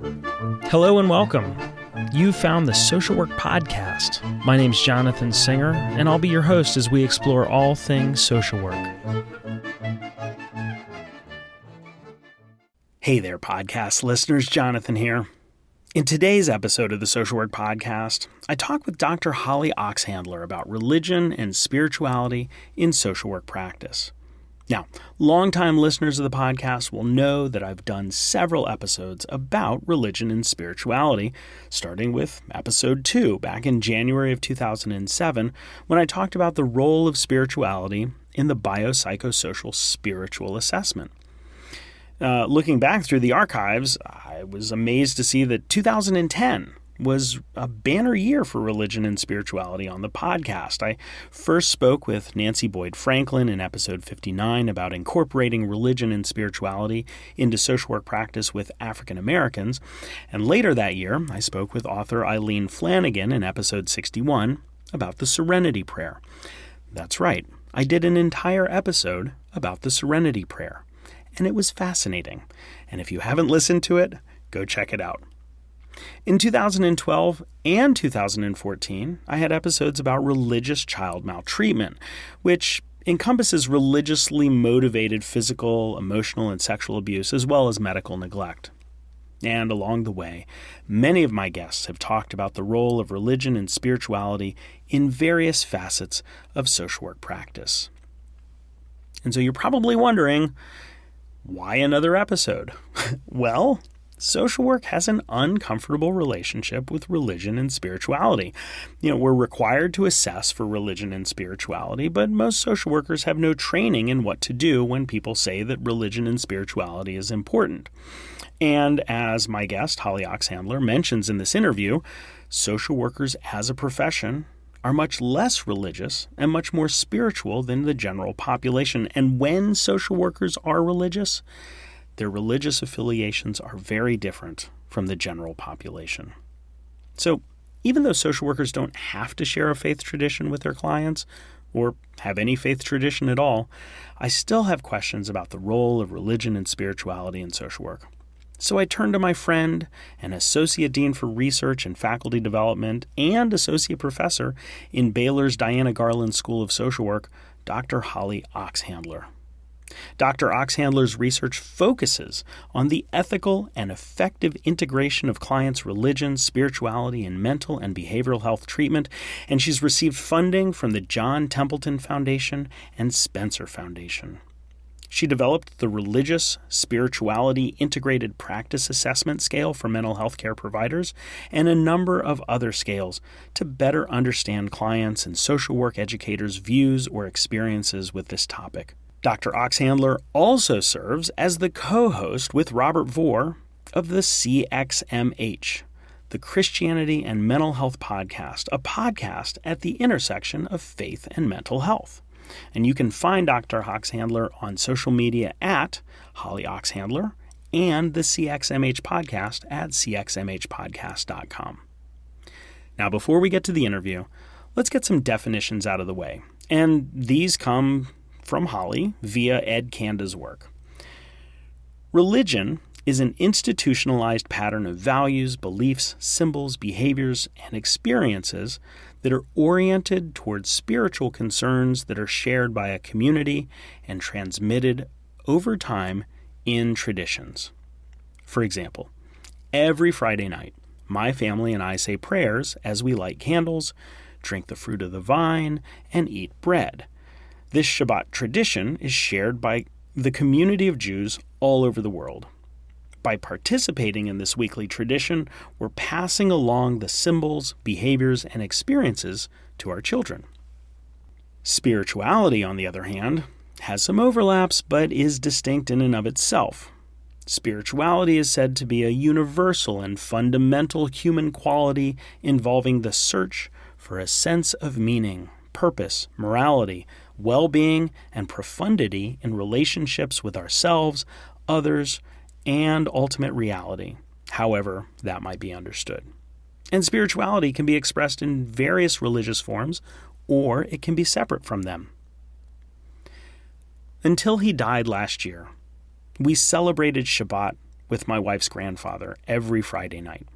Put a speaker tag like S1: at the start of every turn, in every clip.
S1: Hello and welcome. You found the Social Work Podcast. My name's Jonathan Singer, and I'll be your host as we explore all things social work. Hey there, podcast listeners. Jonathan here. In today's episode of the Social Work Podcast, I talk with Dr. Holly Oxhandler about religion and spirituality in social work practice. Now, longtime listeners of the podcast will know that I've done several episodes about religion and spirituality, starting with episode 2 back in January of 2007, when I talked about the role of spirituality in the biopsychosocial spiritual assessment. Looking back through the archives, I was amazed to see that 2010 was a banner year for religion and spirituality on the podcast. I first spoke with Nancy Boyd Franklin in episode 59 about incorporating religion and spirituality into social work practice with African Americans, and later that year I spoke with author Eileen Flanagan in episode 61 about the Serenity Prayer. That's right, I did an entire episode about the Serenity Prayer, and it was fascinating. And if you haven't listened to it, go check it out. In 2012 and 2014, I had episodes about religious child maltreatment, which encompasses religiously motivated physical, emotional, and sexual abuse, as well as medical neglect. And along the way, many of my guests have talked about the role of religion and spirituality in various facets of social work practice. And so you're probably wondering, why another episode? Well, social work has an uncomfortable relationship with religion and spirituality. We're required to assess for religion and spirituality, but most social workers have no training in what to do when people say that religion and spirituality is important. And as my guest, Holly Oxhandler, mentions in this interview, social workers as a profession are much less religious and much more spiritual than the general population. And when social workers are religious, their religious affiliations are very different from the general population. So even though social workers don't have to share a faith tradition with their clients or have any faith tradition at all, I still have questions about the role of religion and spirituality in social work. So I turned to my friend and Associate Dean for Research and Faculty Development and Associate Professor in Baylor's Diana Garland School of Social Work, Dr. Holly Oxhandler. Dr. Oxhandler's research focuses on the ethical and effective integration of clients' religion, spirituality, and mental and behavioral health treatment, and she's received funding from the John Templeton Foundation and Spencer Foundation. She developed the Religious Spirituality Integrated Practice Assessment Scale for mental health care providers and a number of other scales to better understand clients' and social work educators' views or experiences with this topic. Dr. Oxhandler also serves as the co-host with Robert Vore of the CXMH, the Christianity and Mental Health Podcast, a podcast at the intersection of faith and mental health. And you can find Dr. Oxhandler on social media at Holly Oxhandler and the CXMH Podcast at cxmhpodcast.com. Now, before we get to the interview, let's get some definitions out of the way. And these come from Holly via Ed Kanda's work. Religion is an institutionalized pattern of values, beliefs, symbols, behaviors, and experiences that are oriented towards spiritual concerns that are shared by a community and transmitted over time in traditions. For example, every Friday night, my family and I say prayers as we light candles, drink the fruit of the vine, and eat bread. This Shabbat tradition is shared by the community of Jews all over the world. By participating in this weekly tradition, we're passing along the symbols, behaviors, and experiences to our children. Spirituality, on the other hand, has some overlaps but is distinct in and of itself. Spirituality is said to be a universal and fundamental human quality involving the search for a sense of meaning, purpose, morality, well-being, and profundity in relationships with ourselves, others, and ultimate reality, however that might be understood. And spirituality can be expressed in various religious forms, or it can be separate from them. Until he died last year, we celebrated Shabbat with my wife's grandfather every Friday night.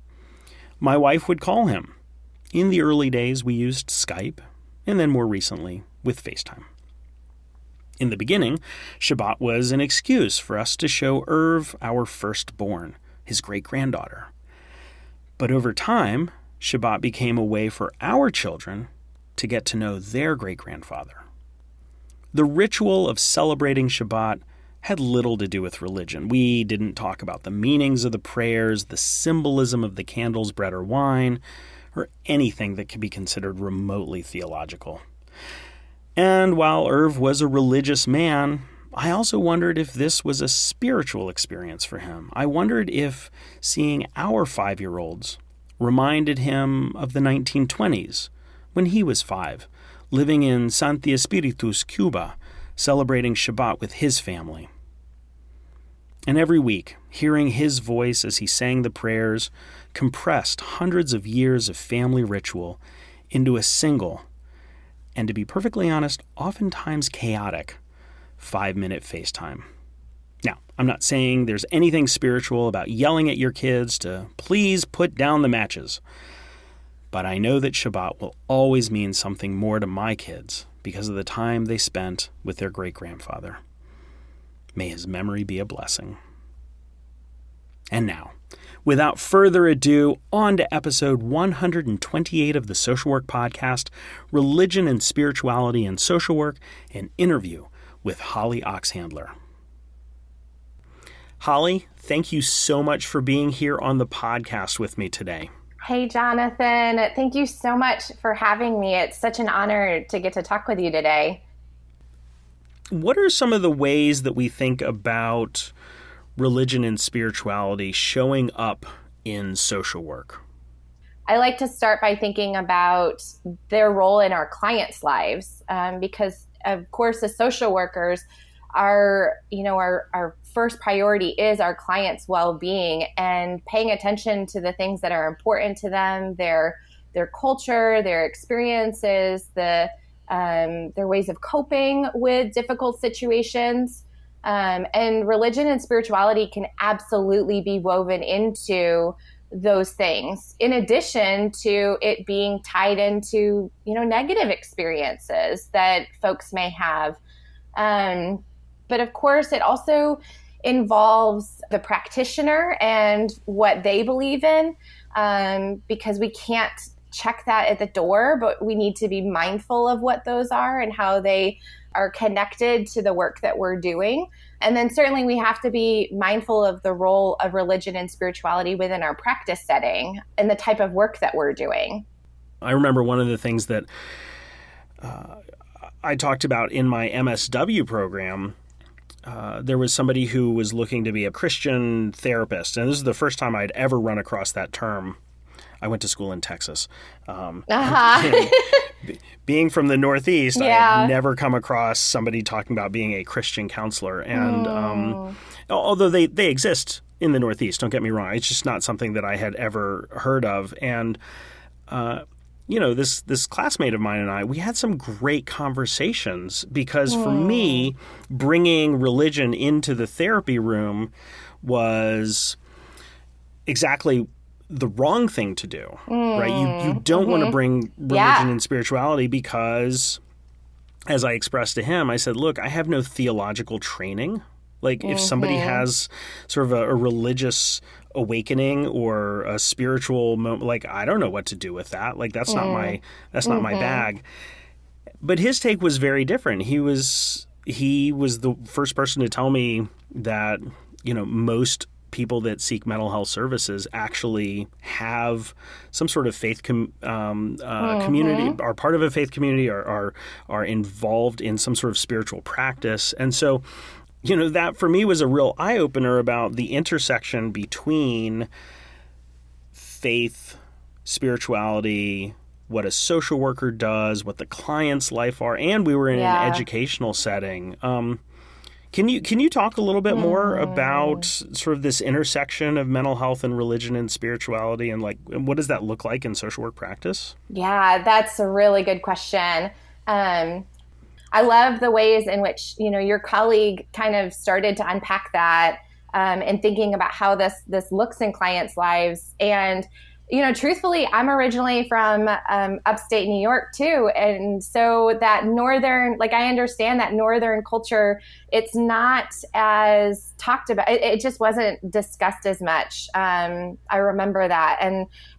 S1: My wife would call him. In the early days, we used Skype, and then more recently with FaceTime. In the beginning, Shabbat was an excuse for us to show Irv our firstborn, his great-granddaughter. But over time, Shabbat became a way for our children to get to know their great-grandfather. The ritual of celebrating Shabbat had little to do with religion. We didn't talk about the meanings of the prayers, the symbolism of the candles, bread, or wine, or anything that could be considered remotely theological. And while Irv was a religious man, I also wondered if this was a spiritual experience for him. I wondered if seeing our 5-year-olds reminded him of the 1920s, when he was 5, living in Santi Espiritus, Cuba, celebrating Shabbat with his family. And every week, hearing his voice as he sang the prayers compressed hundreds of years of family ritual into a single, and to be perfectly honest, oftentimes chaotic, 5-minute FaceTime. Now, I'm not saying there's anything spiritual about yelling at your kids to please put down the matches, but I know that Shabbat will always mean something more to my kids because of the time they spent with their great-grandfather. May his memory be a blessing. And now, without further ado, on to episode 128 of the Social Work Podcast, Religion and Spirituality in Social Work, an interview with Holly Oxhandler. Holly, thank you so much for being here on the podcast with me today.
S2: Hey, Jonathan. Thank you so much for having me. It's such an honor to get to talk with you today.
S1: What are some of the ways that we think about religion and spirituality showing up in social work?
S2: I like to start by thinking about their role in our clients' lives, because, of course, as social workers, our first priority is our clients' well-being and paying attention to the things that are important to them, their culture, their experiences, their ways of coping with difficult situations. And religion and spirituality can absolutely be woven into those things, in addition to it being tied into, negative experiences that folks may have. But of course, it also involves the practitioner and what they believe in, because we can't check that at the door, but we need to be mindful of what those are and how they are connected to the work that we're doing. And then certainly we have to be mindful of the role of religion and spirituality within our practice setting and the type of work that we're doing.
S1: I remember one of the things that I talked about in my MSW program. There was somebody who was looking to be a Christian therapist, and this is the first time I'd ever run across that term. I went to school in Texas. Being from the Northeast, I had never come across somebody talking about being a Christian counselor. And although they exist in the Northeast, don't get me wrong, it's just not something that I had ever heard of. And this classmate of mine and I, we had some great conversations because for me, bringing religion into the therapy room was exactly the wrong thing to do, right? You don't want to bring religion and spirituality because, as I expressed to him, I said, look, I have no theological training. Like if somebody has sort of a religious awakening or a spiritual moment, like I don't know what to do with that. Like that's not my bag. But his take was very different. He was the first person to tell me that, most people that seek mental health services actually have some sort of faith community, are part of a faith community, are involved in some sort of spiritual practice. And so, that for me was a real eye-opener about the intersection between faith, spirituality, what a social worker does, what the client's life are, and we were in an educational setting. Can you talk a little bit more about sort of this intersection of mental health and religion and spirituality, and what does that look like in social work practice?
S2: Yeah, that's a really good question. I love the ways in which, your colleague kind of started to unpack that. and thinking about how this looks in clients' lives. And truthfully, I'm originally from upstate New York too. And so that northern, I understand that northern culture, it's not as talked about. It just wasn't discussed as much. I remember that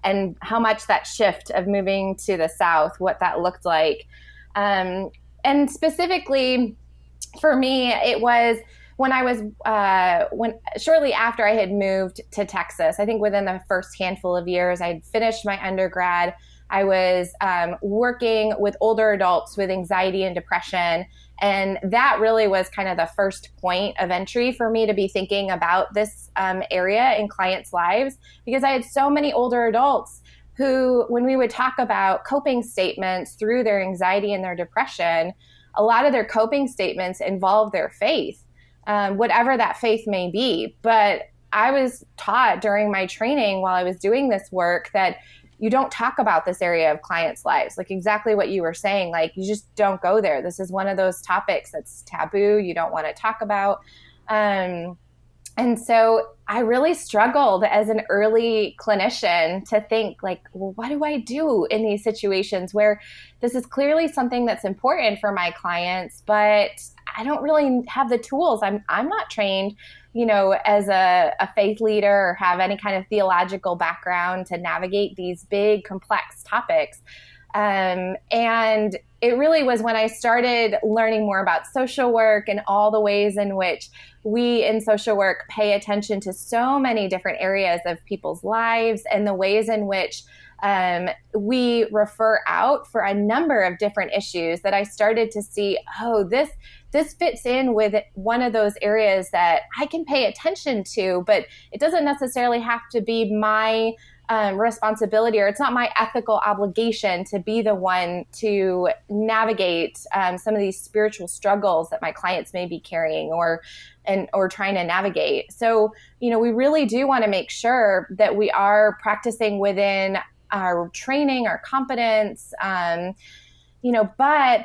S2: and how much that shift of moving to the South, what that looked like. And specifically for me, it was when I was shortly after I had moved to Texas. I think within the first handful of years, I'd finished my undergrad. I was working with older adults with anxiety and depression. And that really was kind of the first point of entry for me to be thinking about this area in clients' lives, because I had so many older adults who, when we would talk about coping statements through their anxiety and their depression, a lot of their coping statements involve their faith, whatever that faith may be. But I was taught during my training while I was doing this work that you don't talk about this area of clients' lives, like exactly what you were saying. Like, you just don't go there. This is one of those topics that's taboo. You don't want to talk about. And so I really struggled as an early clinician to think well, what do I do in these situations where this is clearly something that's important for my clients, but I don't really have the tools. I'm not trained, as a faith leader or have any kind of theological background to navigate these big, complex topics. And it really was when I started learning more about social work and all the ways in which we in social work pay attention to so many different areas of people's lives and the ways in which we refer out for a number of different issues, that I started to see, this fits in with one of those areas that I can pay attention to, but it doesn't necessarily have to be my responsibility, or it's not my ethical obligation to be the one to navigate some of these spiritual struggles that my clients may be carrying or trying to navigate. So, we really do want to make sure that we are practicing within our training, our competence, but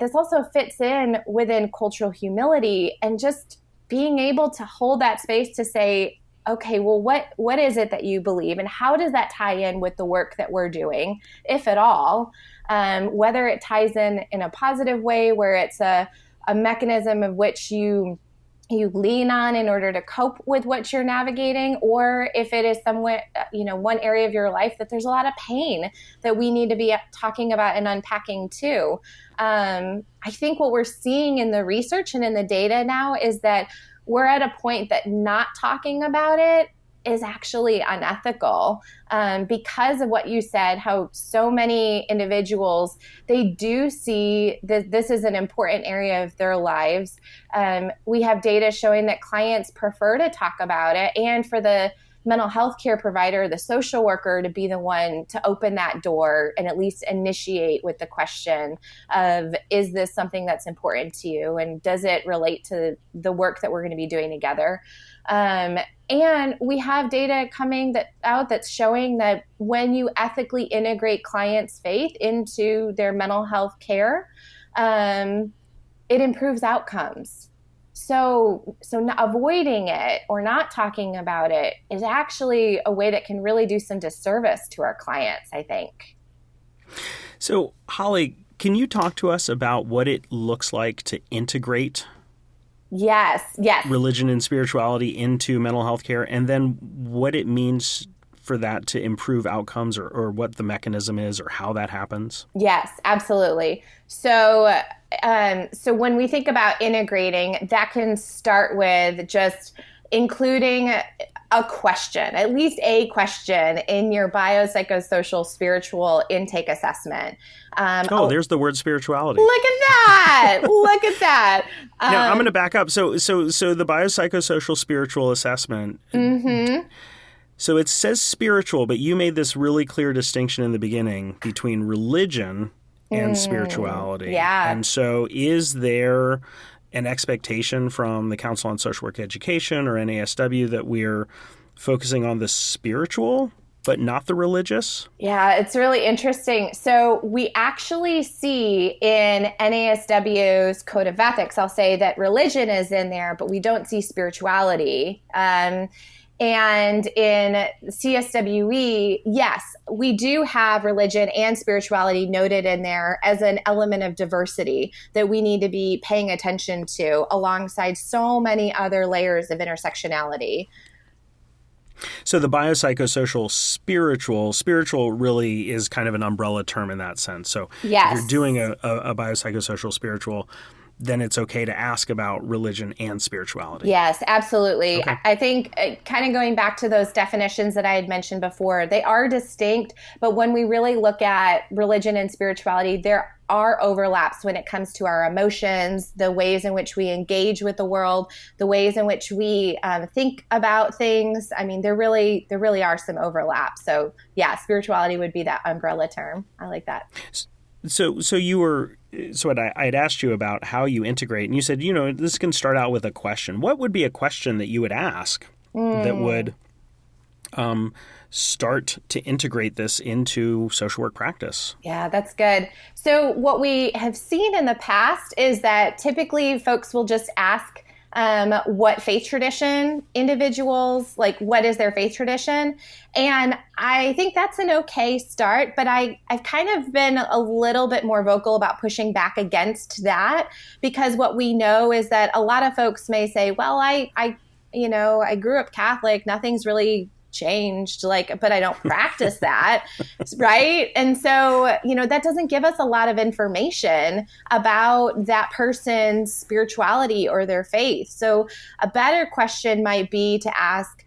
S2: this also fits in within cultural humility and just being able to hold that space to say, okay, well, what is it that you believe, and how does that tie in with the work that we're doing, if at all? Whether it ties in a positive way, where it's a mechanism of which you lean on in order to cope with what you're navigating, or if it is somewhere, one area of your life that there's a lot of pain that we need to be talking about and unpacking too. I think what we're seeing in the research and in the data now is that we're at a point that not talking about it is actually unethical, because of what you said, how so many individuals, they do see that this is an important area of their lives. We have data showing that clients prefer to talk about it, and for the mental health care provider, the social worker, to be the one to open that door and at least initiate with the question of, is this something that's important to you? And does it relate to the work that we're going to be doing together? And we have data coming out that's showing that when you ethically integrate clients' faith into their mental health care, it improves outcomes. So avoiding it or not talking about it is actually a way that can really do some disservice to our clients, I think.
S1: So, Holly, can you talk to us about what it looks like to integrate
S2: Yes.
S1: religion and spirituality into mental health care, and then what it means for that to improve outcomes, or what the mechanism is, or how that happens?
S2: Yes, absolutely. So when we think about integrating, that can start with just including a question, at least a question in your biopsychosocial spiritual intake assessment.
S1: There's the word spirituality.
S2: Look at that. Look at that.
S1: Now, I'm going to back up. So the biopsychosocial spiritual assessment.
S2: Mm-hmm.
S1: So it says spiritual, but you made this really clear distinction in the beginning between religion and spirituality.
S2: Yeah.
S1: And so is there an expectation from the Council on Social Work Education or NASW that we're focusing on the spiritual but not the religious?
S2: Yeah, it's really interesting. So we actually see in NASW's Code of Ethics, I'll say that religion is in there, but we don't see spirituality. And in CSWE, yes, we do have religion and spirituality noted in there as an element of diversity that we need to be paying attention to alongside so many other layers of intersectionality.
S1: So the biopsychosocial spiritual really is kind of an umbrella term in that sense. So
S2: yes.
S1: If you're doing a biopsychosocial spiritual, then it's okay to ask about religion and spirituality.
S2: Yes, absolutely.
S1: Okay.
S2: I think kind of going back to those definitions that I had mentioned before, they are distinct, but when we really look at religion and spirituality, there are overlaps when it comes to our emotions, the ways in which we engage with the world, the ways in which we think about things. I mean, there really are some overlaps. So yeah, spirituality would be that umbrella term. I like that.
S1: So I had asked you about how you integrate, and you said, this can start out with a question. What would be a question that you would ask that would start to integrate this into social work practice?
S2: Yeah, that's good. So what we have seen in the past is that typically folks will just ask what faith tradition individuals, like what is their faith tradition? And I think that's an okay start, but I've kind of been a little bit more vocal about pushing back against that, because what we know is that a lot of folks may say, well, I grew up Catholic, nothing's really changed, but I don't practice that, right? And so, that doesn't give us a lot of information about that person's spirituality or their faith. So a better question might be to ask,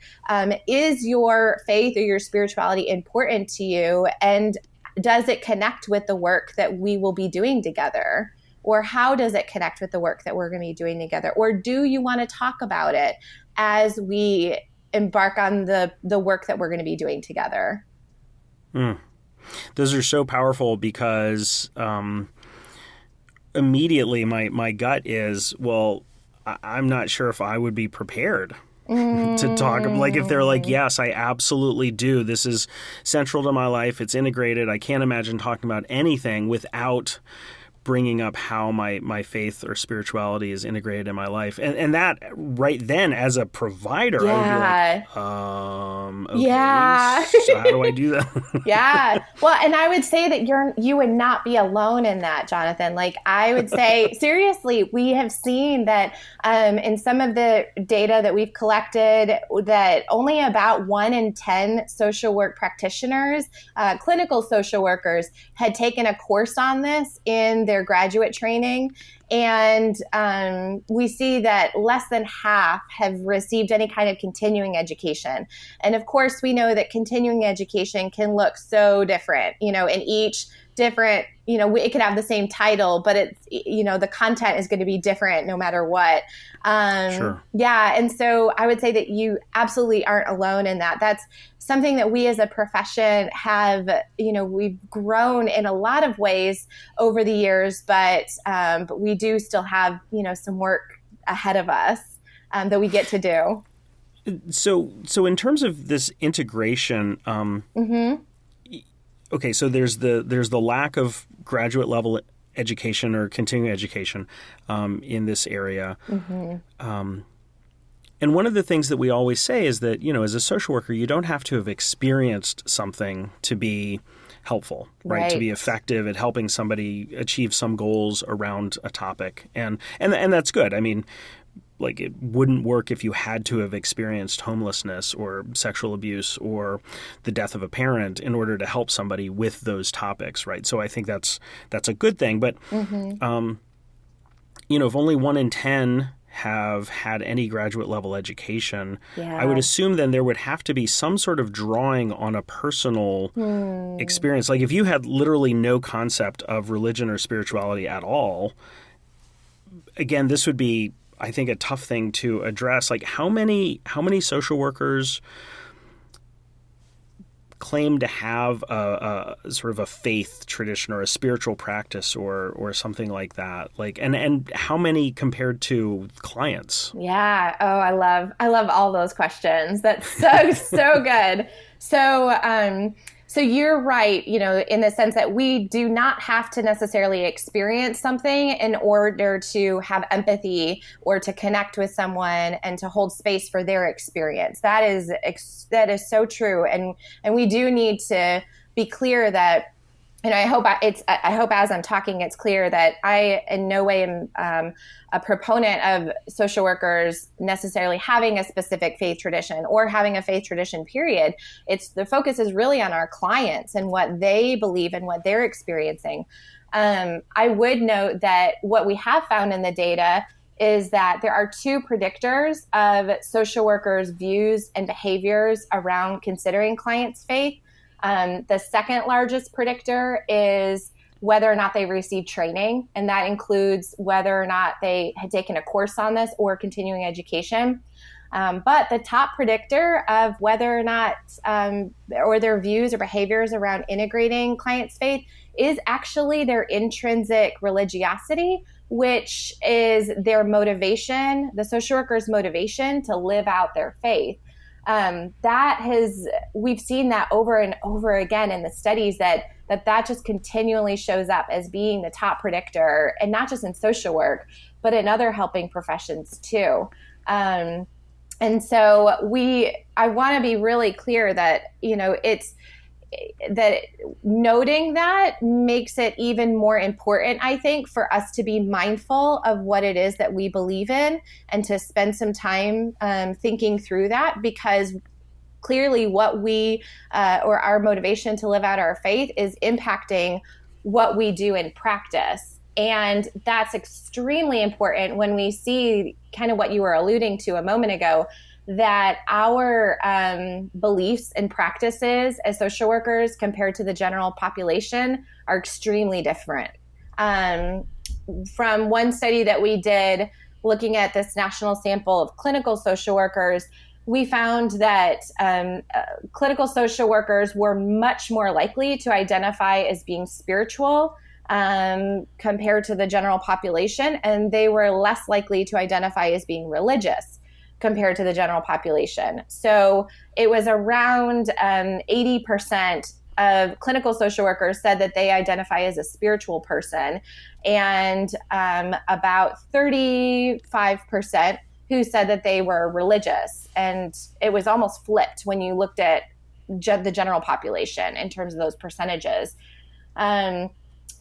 S2: is your faith or your spirituality important to you? And does it connect with the work that we will be doing together? Or how does it connect with the work that we're going to be doing together? Or do you want to talk about it as we embark on the work that we're going to be doing together?
S1: Those are so powerful because immediately my gut is, well, I'm not sure if I would be prepared to talk. Like if they're like, yes, I absolutely do. This is central to my life. It's integrated. I can't imagine talking about anything without bringing up how my faith or spirituality is integrated in my life. And that right then, as a provider, I would be like, okay,
S2: yeah.
S1: So how do I do that?
S2: Yeah. Well, and I would say that you would not be alone in that, Jonathan. Like I would say, seriously, we have seen that in some of the data that we've collected, that only about 1 in 10 social work practitioners, clinical social workers, had taken a course on this in their graduate training. And we see that less than half have received any kind of continuing education. And of course, we know that continuing education can look so different, in each different, it could have the same title, but it's, the content is going to be different no matter what.
S1: Sure.
S2: Yeah. And so I would say that you absolutely aren't alone in that. That's something that we as a profession have, we've grown in a lot of ways over the years, but we do still have, some work ahead of us that we get to do.
S1: So in terms of this integration, okay, so there's the lack of graduate level education or continuing education in this area. And one of the things that we always say is that, as a social worker, you don't have to have experienced something to be helpful, right? To be effective at helping somebody achieve some goals around a topic. And that's good. I mean, like it wouldn't work if you had to have experienced homelessness or sexual abuse or the death of a parent in order to help somebody with those topics, right? So I think that's a good thing. But, if only 1 in 10 have had any graduate level education, I would assume then there would have to be some sort of drawing on a personal experience. Like if you had literally no concept of religion or spirituality at all, again, this would be, I think, a tough thing to address. Like how many social workers claim to have a sort of a faith tradition or a spiritual practice or something like that? Like, and how many compared to clients?
S2: Yeah. Oh, I love all those questions. That's so good. So you're right, in the sense that we do not have to necessarily experience something in order to have empathy or to connect with someone and to hold space for their experience. That is so true. And we do need to be clear that, I hope as I'm talking, it's clear that I in no way am a proponent of social workers necessarily having a specific faith tradition or having a faith tradition, period. The focus is really on our clients and what they believe and what they're experiencing. I would note that what we have found in the data is that there are two predictors of social workers' views and behaviors around considering clients' faith. The second largest predictor is whether or not they received training, and that includes whether or not they had taken a course on this or continuing education. But the top predictor of whether or not, or their views or behaviors around integrating clients' faith is actually their intrinsic religiosity, which is their motivation, the social worker's motivation to live out their faith. We've seen that over and over again in the studies that just continually shows up as being the top predictor, and not just in social work, but in other helping professions too. And so I want to be really clear that, that noting that makes it even more important, I think, for us to be mindful of what it is that we believe in and to spend some time thinking through that, because clearly what we or our motivation to live out our faith is impacting what we do in practice. And that's extremely important when we see kind of what you were alluding to a moment ago, that our beliefs and practices as social workers compared to the general population are extremely different. From one study that we did looking at this national sample of clinical social workers, we found that clinical social workers were much more likely to identify as being spiritual compared to the general population, and they were less likely to identify as being religious compared to the general population. So it was around 80% of clinical social workers said that they identify as a spiritual person, and about 35% who said that they were religious. And it was almost flipped when you looked at the general population in terms of those percentages.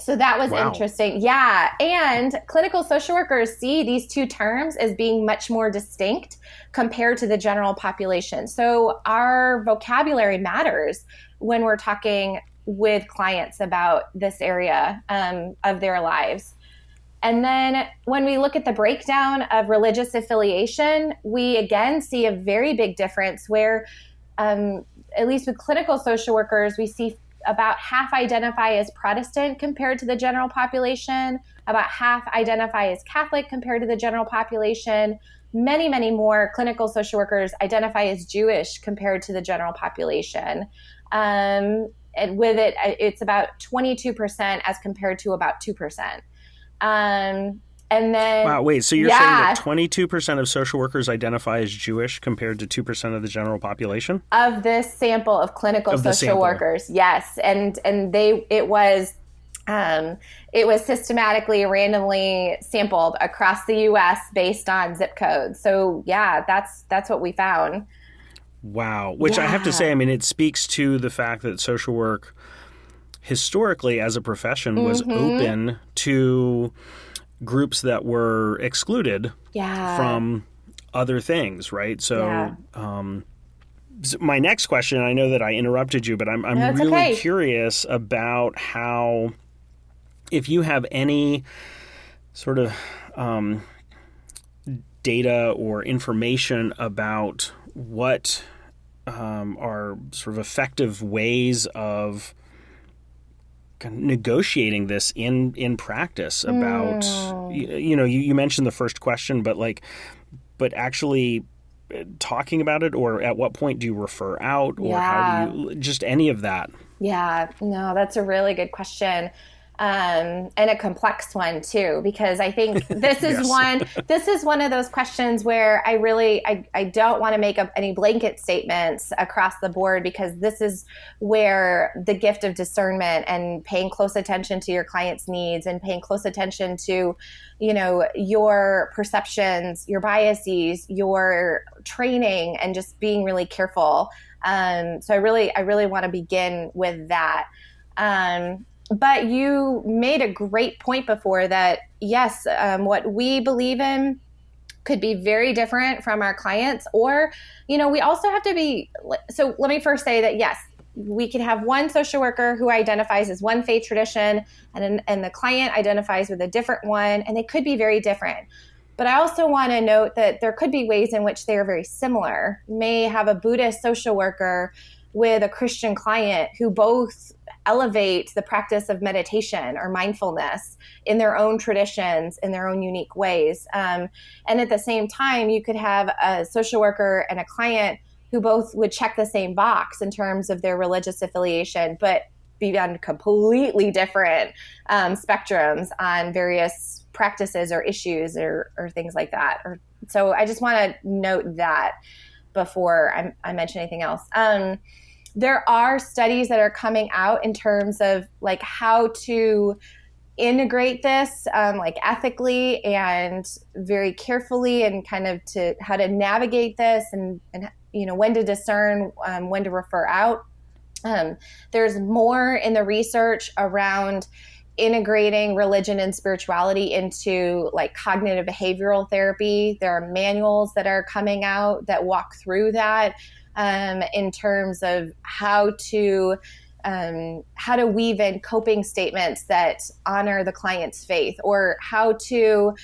S2: So that was interesting. Yeah. And clinical social workers see these two terms as being much more distinct compared to the general population. So our vocabulary matters when we're talking with clients about this area of their lives. And then when we look at the breakdown of religious affiliation, we again see a very big difference where, at least with clinical social workers, we see about half identify as Protestant compared to the general population, about half identify as Catholic compared to the general population. Many, many more clinical social workers identify as Jewish compared to the general population. And with it, it's about 22% as compared to about 2%. And then,
S1: wow, wait, so you're saying that 22% of social workers identify as Jewish compared to 2% of the general population?
S2: Of this sample of clinical social workers, yes. And it was systematically, randomly sampled across the U.S. based on zip codes. So yeah, that's what we found.
S1: Wow. Which I have to say, I mean, it speaks to the fact that social work historically as a profession was open to groups that were excluded from other things, right? So my next question, I know that I interrupted you, but I'm really curious about how, if you have any sort of data or information about what are sort of effective ways of negotiating this in practice about, you mentioned the first question, but actually talking about it, or at what point do you refer out, or how do you, just any of that?
S2: Yeah, no, that's a really good question. And a complex one too, because I think this is one of those questions where I don't want to make up any blanket statements across the board, because this is where the gift of discernment and paying close attention to your client's needs and paying close attention to, your perceptions, your biases, your training, and just being really careful. So I really want to begin with that. But you made a great point before that, yes, what we believe in could be very different from our clients, or, we also have to be, so let me first say that, yes, we can have one social worker who identifies as one faith tradition, and the client identifies with a different one, and they could be very different. But I also want to note that there could be ways in which they are very similar. You may have a Buddhist social worker with a Christian client who both elevate the practice of meditation or mindfulness in their own traditions, in their own unique ways. And at the same time, you could have a social worker and a client who both would check the same box in terms of their religious affiliation, but be on completely different spectrums on various practices or issues or things like that. So I just want to note that before I mention anything else. There are studies that are coming out in terms of like how to integrate this like ethically and very carefully, and kind of to how to navigate this and when to discern, when to refer out. There's more in the research around integrating religion and spirituality into like cognitive behavioral therapy. There are manuals that are coming out that walk through that. In terms of how to weave in coping statements that honor the client's faith, or how to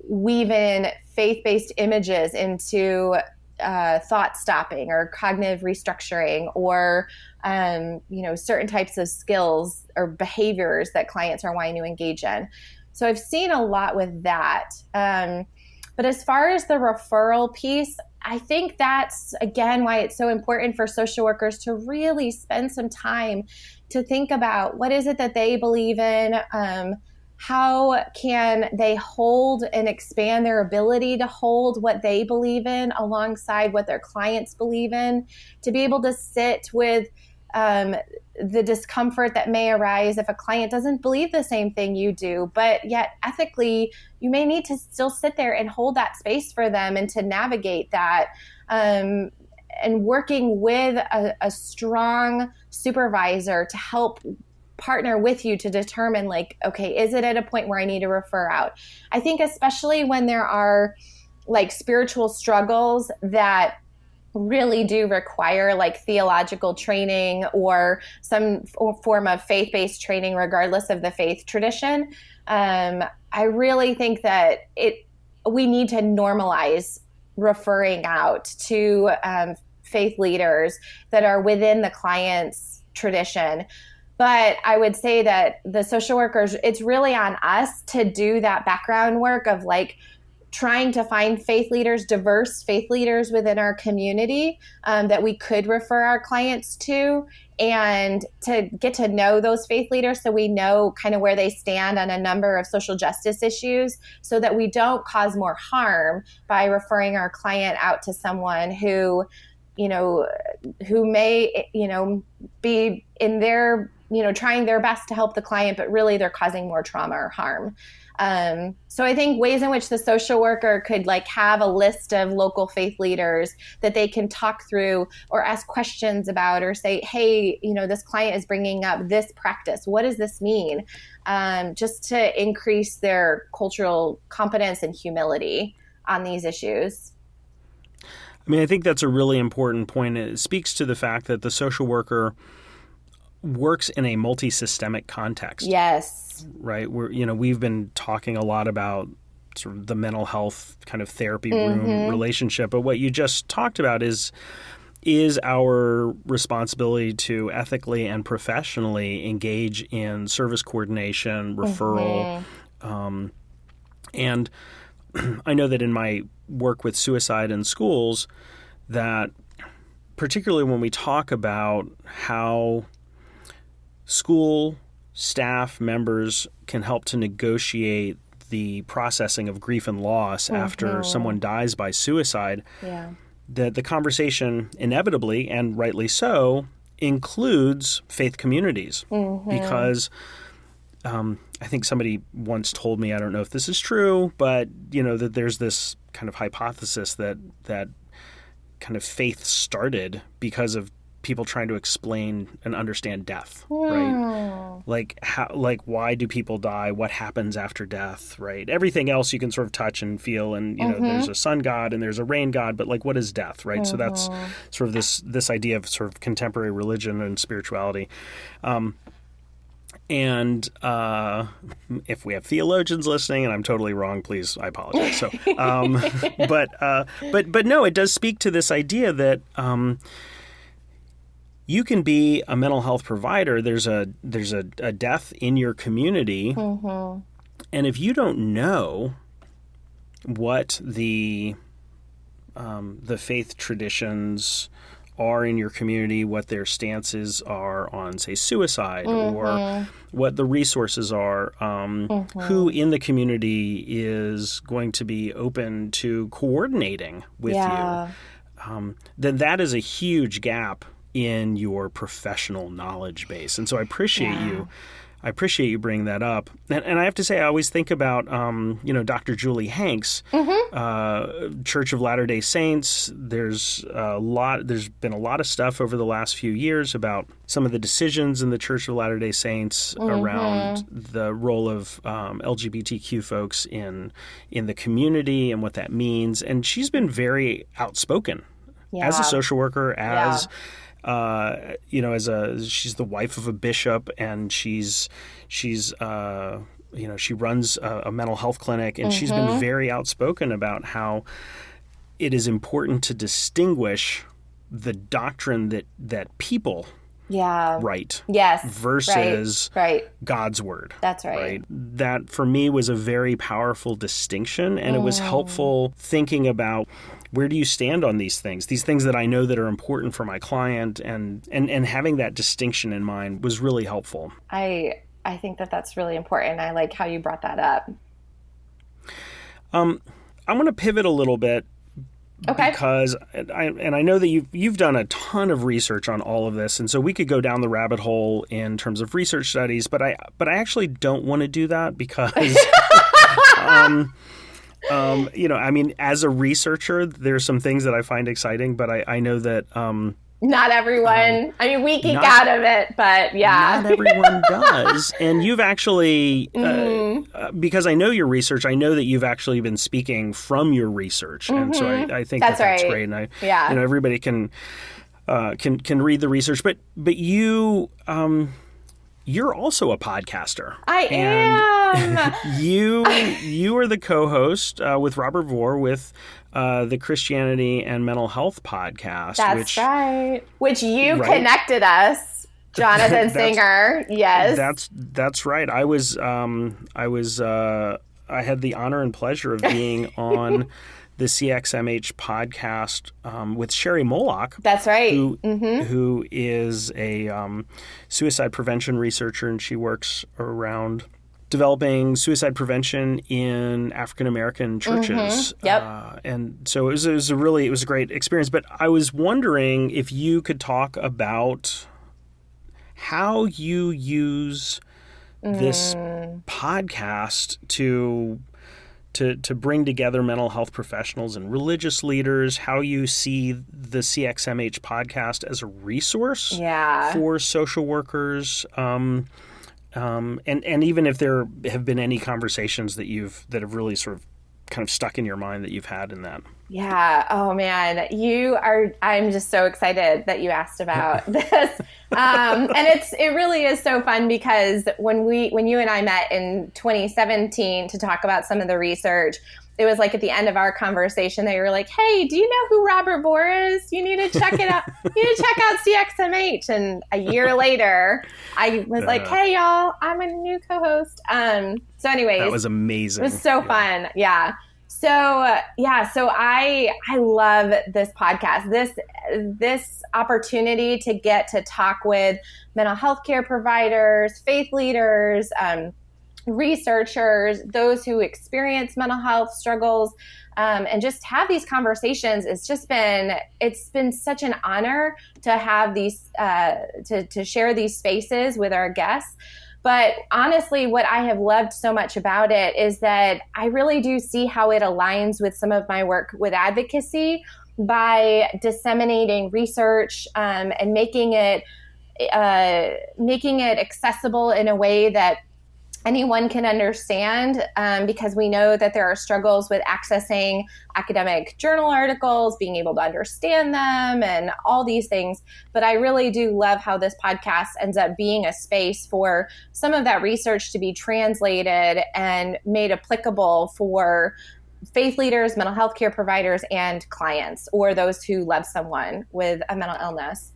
S2: weave in faith-based images into thought stopping or cognitive restructuring, or certain types of skills or behaviors that clients are wanting to engage in. So I've seen a lot with that. But as far as the referral piece, I think that's, again, why it's so important for social workers to really spend some time to think about what is it that they believe in, how can they hold and expand their ability to hold what they believe in alongside what their clients believe in, to be able to sit with the discomfort that may arise if a client doesn't believe the same thing you do, but yet ethically you may need to still sit there and hold that space for them and to navigate that, and working with a strong supervisor to help partner with you to determine, like, okay, is it at a point where I need to refer out? I think especially when there are like spiritual struggles that really do require like theological training or some form of faith-based training, regardless of the faith tradition. I really think that we need to normalize referring out to faith leaders that are within the client's tradition. But I would say that the social workers, it's really on us to do that background work of like trying to find faith leaders, diverse faith leaders within our community that we could refer our clients to, and to get to know those faith leaders so we know kind of where they stand on a number of social justice issues, so that we don't cause more harm by referring our client out to someone who may, be in their, trying their best to help the client, but really they're causing more trauma or harm. So I think ways in which the social worker could like have a list of local faith leaders that they can talk through or ask questions about, or say, hey, this client is bringing up this practice. What does this mean? Just to increase their cultural competence and humility on these issues.
S1: I mean, I think that's a really important point. It speaks to the fact that the social worker works in a multi-systemic context.
S2: Yes.
S1: Right? We've been talking a lot about sort of the mental health kind of therapy room relationship, but what you just talked about is our responsibility to ethically and professionally engage in service coordination, referral, and I know that in my work with suicide in schools, that particularly when we talk about how school staff members can help to negotiate the processing of grief and loss after someone dies by suicide, that the conversation inevitably, and rightly so, includes faith communities. Because I think somebody once told me, I don't know if this is true, but that there's this kind of hypothesis that kind of faith started because of people trying to explain and understand death, right? Like why do people die? What happens after death, right? Everything else you can sort of touch and feel, and there's a sun god and there's a rain god, but like, what is death, right? So that's sort of this idea of sort of contemporary religion and spirituality. And if we have theologians listening, and I'm totally wrong, please, I apologize. So, but no, it does speak to this idea that you can be a mental health provider. There's a death in your community, and if you don't know what the faith traditions are in your community, what their stances are on, say, suicide, or what the resources are, who in the community is going to be open to coordinating with you, then that is a huge gap in your professional knowledge base. And so I appreciate you bringing that up. And I have to say, I always think about, Dr. Julie Hanks, Church of Latter-day Saints. There's been a lot of stuff over the last few years about some of the decisions in the Church of Latter-day Saints around the role of LGBTQ folks in the community and what that means. And she's been very outspoken as a social worker, she's the wife of a bishop, and she runs a mental health clinic, and she's been very outspoken about how it is important to distinguish the doctrine that people write versus God's word.
S2: That's right.
S1: That for me was a very powerful distinction, and it was helpful thinking about, where do you stand on these things that I know that are important for my client, and having that distinction in mind was really helpful. I
S2: think that's really important. I like how you brought that up.
S1: I want to pivot a little bit. Okay. Because I know that you've done a ton of research on all of this, and so we could go down the rabbit hole in terms of research studies, but I actually don't want to do that because as a researcher, there's some things that I find exciting, but I know that
S2: not everyone. We geek out of it, but
S1: not everyone does. And you've actually, because I know your research, I know that you've actually been speaking from your research, and so I think that's great. And everybody can read the research, but you. You're also a podcaster.
S2: I am.
S1: You are the co-host with Robert Vore with the Christianity and Mental Health podcast.
S2: That's right. Which you connected us, Jonathan Singer. Yes.
S1: That's right. I had the honor and pleasure of being on the CXMH podcast with Sherry Moloch.
S2: That's right.
S1: Who is a suicide prevention researcher, and she works around developing suicide prevention in African American churches. And so it was a great experience. But I was wondering if you could talk about how you use this podcast to bring together mental health professionals and religious leaders, how you see the CXMH podcast as a resource for social workers, and even if there have been any conversations that have really sort of kind of stuck in your mind that you've had in that.
S2: Yeah. Oh man, I'm just so excited that you asked about this. And it really is so fun because when you and I met in 2017 to talk about some of the research, it was like at the end of our conversation, they were like, "Hey, do you know who Robert Vore is? You need to check it out. You need to check out CXMH." And a year later, I was like, "Hey, y'all, I'm a new co-host." So anyways,
S1: that was amazing.
S2: It was so fun. Yeah. So I love this podcast. This opportunity to get to talk with mental health care providers, faith leaders, researchers, those who experience mental health struggles, and just have these conversations. It's been such an honor to have these, to share these spaces with our guests. But honestly, what I have loved so much about it is that I really do see how it aligns with some of my work with advocacy by disseminating research, and making it accessible in a way that anyone can understand, because we know that there are struggles with accessing academic journal articles, being able to understand them, and all these things. But I really do love how this podcast ends up being a space for some of that research to be translated and made applicable for faith leaders, mental health care providers, and clients, or those who love someone with a mental illness.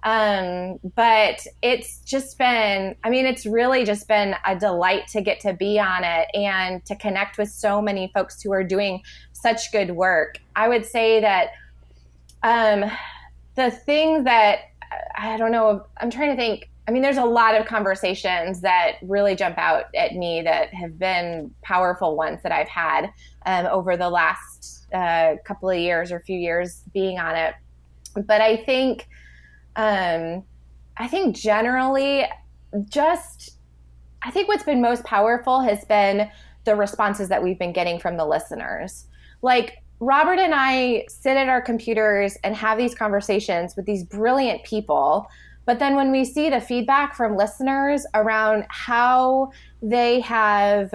S2: But it's really just been a delight to get to be on it and to connect with so many folks who are doing such good work. I would say that, the thing that, I don't know, I'm trying to think, there's a lot of conversations that really jump out at me that have been powerful ones that I've had, over the last, couple of years or few years being on it. But I think generally I think what's been most powerful has been the responses that we've been getting from the listeners. Like, Robert and I sit at our computers and have these conversations with these brilliant people. But then when we see the feedback from listeners around how they have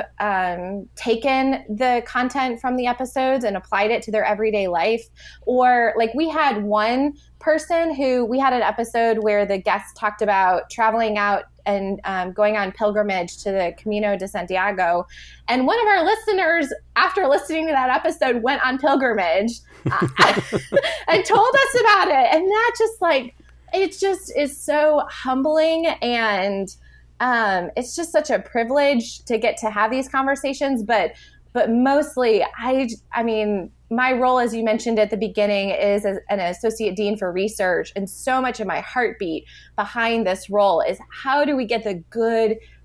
S2: taken the content from the episodes and applied it to their everyday life, or like we had one person who, we had an episode where the guest talked about traveling out and going on pilgrimage to the Camino de Santiago. And one of our listeners, after listening to that episode, went on pilgrimage and told us about it. And that just it just is so humbling, and it's just such a privilege to get to have these conversations. But mostly, my role, as you mentioned at the beginning, is as an associate dean for research, and so much of my heartbeat behind this role is how do we get the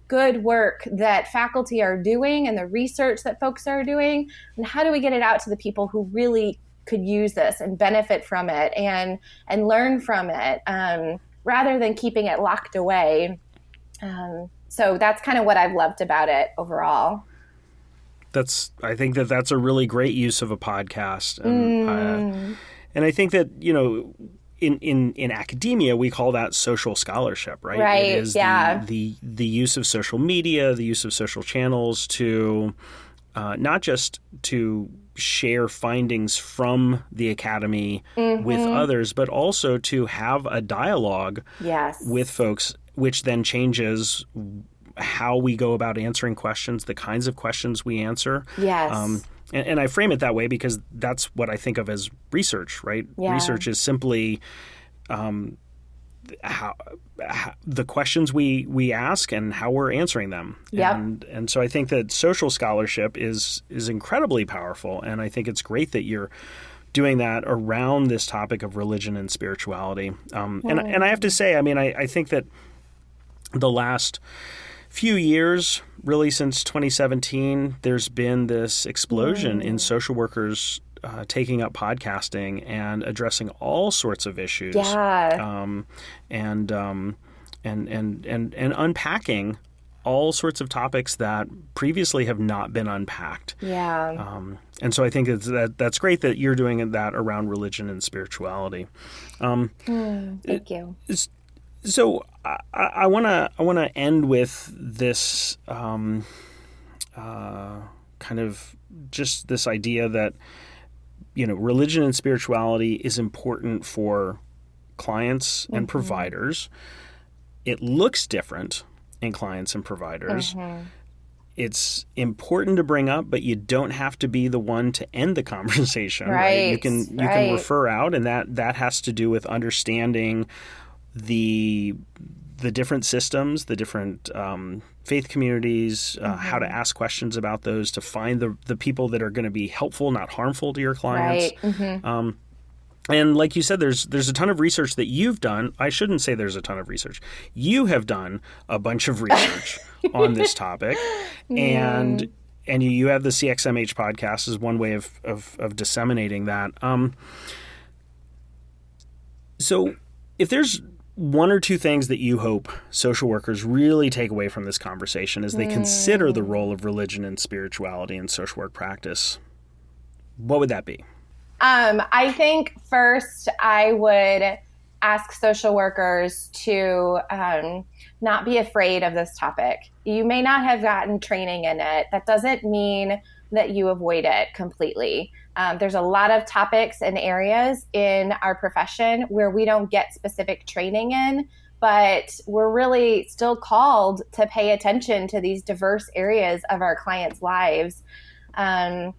S2: good work that faculty are doing and the research that folks are doing, and how do we get it out to the people who really could use this and benefit from it and learn from it, rather than keeping it locked away. So that's kind of what I've loved about it overall.
S1: I think that's a really great use of a podcast. And I think that, in academia, we call that social scholarship, right?
S2: Right.
S1: It is the use of social media, the use of social channels to not just to share findings from the academy with others, but also to have a dialogue with folks, which then changes how we go about answering questions, the kinds of questions we answer.
S2: Yes.
S1: And I frame it that way because that's what I think of as research, right?
S2: Yeah.
S1: Research is simply how the questions we ask and how we're answering them.
S2: Yep.
S1: And so I think that social scholarship is incredibly powerful, and I think it's great that you're doing that around this topic of religion and spirituality. And I have to say, I think that the last few years, really since 2017, there's been this explosion in social workers taking up podcasting and addressing all sorts of issues, and unpacking all sorts of topics that previously have not been unpacked.
S2: Yeah.
S1: And so I think that's great that you're doing that around religion and spirituality.
S2: Thank you.
S1: So I want to end with this kind of just this idea that religion and spirituality is important for clients and providers. It looks different in clients and providers. It's important to bring up, but you don't have to be the one to end the conversation. Right? You can refer out, and that has to do with understanding the the different systems, the different faith communities, how to ask questions about those, to find the people that are going to be helpful, not harmful to your clients.
S2: Right.
S1: And like you said, there's a ton of research that you've done. I shouldn't say there's a ton of research. You have done a bunch of research on this topic, and you have the CXMH podcast as one way of disseminating that. So if there's one or two things that you hope social workers really take away from this conversation as they consider the role of religion and spirituality in social work practice, what would that be?
S2: I think first I would ask social workers to not be afraid of this topic. You may not have gotten training in it. That doesn't mean that you avoid it completely. There's a lot of topics and areas in our profession where we don't get specific training in, but we're really still called to pay attention to these diverse areas of our clients' lives. And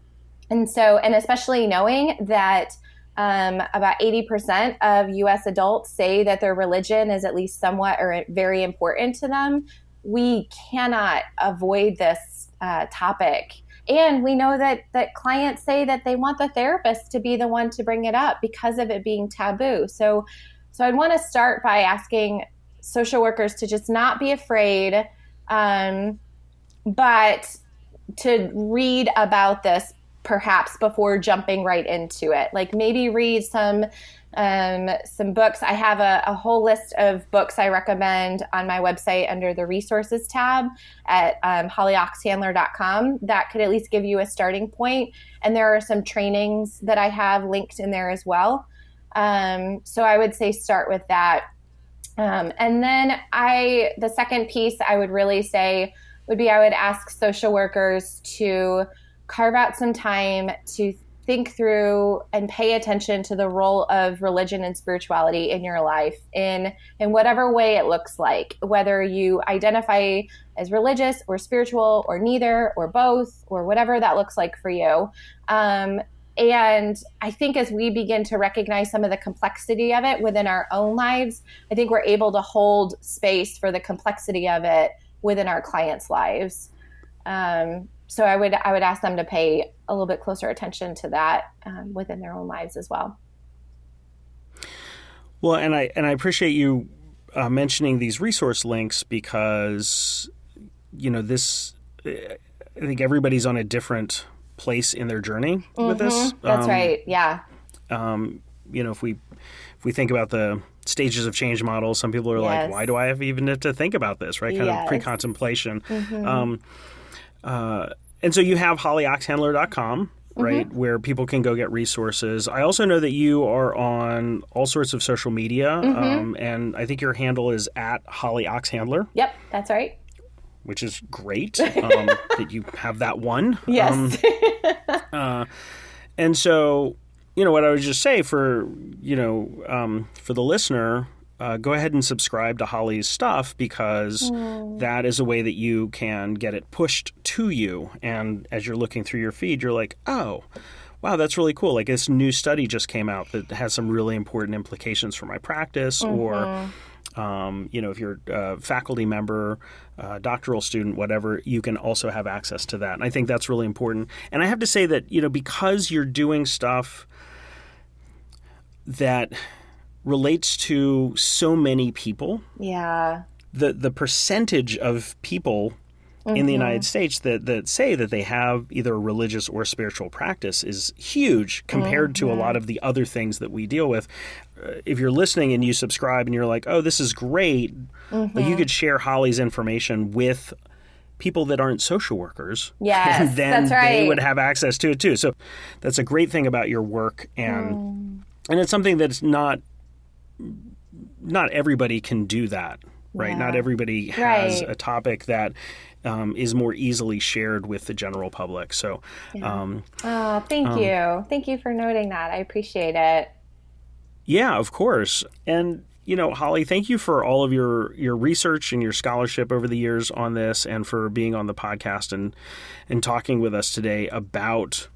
S2: especially knowing that about 80% of U.S. adults say that their religion is at least somewhat or very important to them, we cannot avoid this topic. And we know that clients say that they want the therapist to be the one to bring it up because of it being taboo. So I'd want to start by asking social workers to just not be afraid, but to read about this perhaps before jumping right into it. Like maybe read some books. I have a whole list of books I recommend on my website under the resources tab at hollyoxhandler.com. That could at least give you a starting point. And there are some trainings that I have linked in there as well. So I would say start with that. And then the second piece I would really say would be I would ask social workers to carve out some time to think through and pay attention to the role of religion and spirituality in your life in whatever way it looks like, whether you identify as religious or spiritual or neither or both or whatever that looks like for you. And I think as we begin to recognize some of the complexity of it within our own lives, I think we're able to hold space for the complexity of it within our clients' lives. So I would ask them to pay a little bit closer attention to that within their own lives as well.
S1: Well, and I appreciate you mentioning these resource links because, this, I think everybody's on a different place in their journey with this.
S2: That's right. Yeah.
S1: If we think about the stages of change model, some people are like, why do I even have to think about this, right? Kind of pre-contemplation. And so you have hollyoxhandler.com, right, where people can go get resources. I also know that you are on all sorts of social media, and I think your handle is at hollyoxhandler.
S2: Yep, that's right.
S1: Which is great that you have that one.
S2: Yes.
S1: And so, what I would just say for the listener, go ahead and subscribe to Holly's stuff because that is a way that you can get it pushed to you. And as you're looking through your feed, you're like, oh, wow, that's really cool. Like this new study just came out that has some really important implications for my practice. Or, if you're a faculty member, doctoral student, whatever, you can also have access to that. And I think that's really important. And I have to say that, because you're doing stuff that relates to so many people.
S2: Yeah.
S1: The percentage of people in the United States that say that they have either a religious or spiritual practice is huge compared to a lot of the other things that we deal with. If you're listening and you subscribe and you're like, oh, this is great, like you could share Holly's information with people that aren't social workers.
S2: Yes,
S1: and then
S2: that's right.
S1: they would have access to it too. So that's a great thing about your work. And it's something that's not everybody can do that, right? Yeah. Not everybody has a topic that is more easily shared with the general public. So,
S2: thank you. Thank you for noting that. I appreciate it.
S1: Yeah, of course. And, Holly, thank you for all of your research and your scholarship over the years on this and for being on the podcast and talking with us today about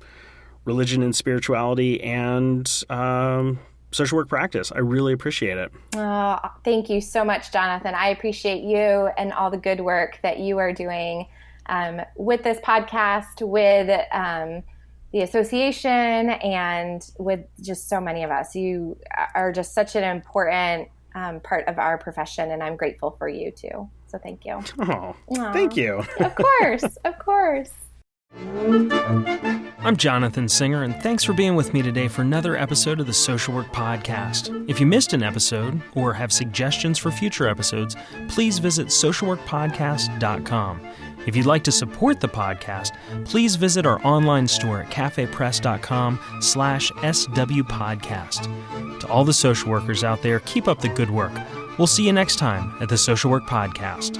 S1: religion and spirituality and social work practice. I really appreciate it.
S2: Thank you so much, Jonathan. I appreciate you and all the good work that you are doing with this podcast, with the association, and with just so many of us. You are just such an important part of our profession, and I'm grateful for you too. So thank you.
S1: Oh, thank you.
S2: Of course, of course.
S1: I'm Jonathan Singer, and thanks for being with me today for another episode of the Social Work Podcast. If you missed an episode or have suggestions for future episodes, please visit socialworkpodcast.com. If you'd like to support the podcast, please visit our online store at cafepress.com/swpodcast. To all the social workers out there, keep up the good work. We'll see you next time at the Social Work Podcast.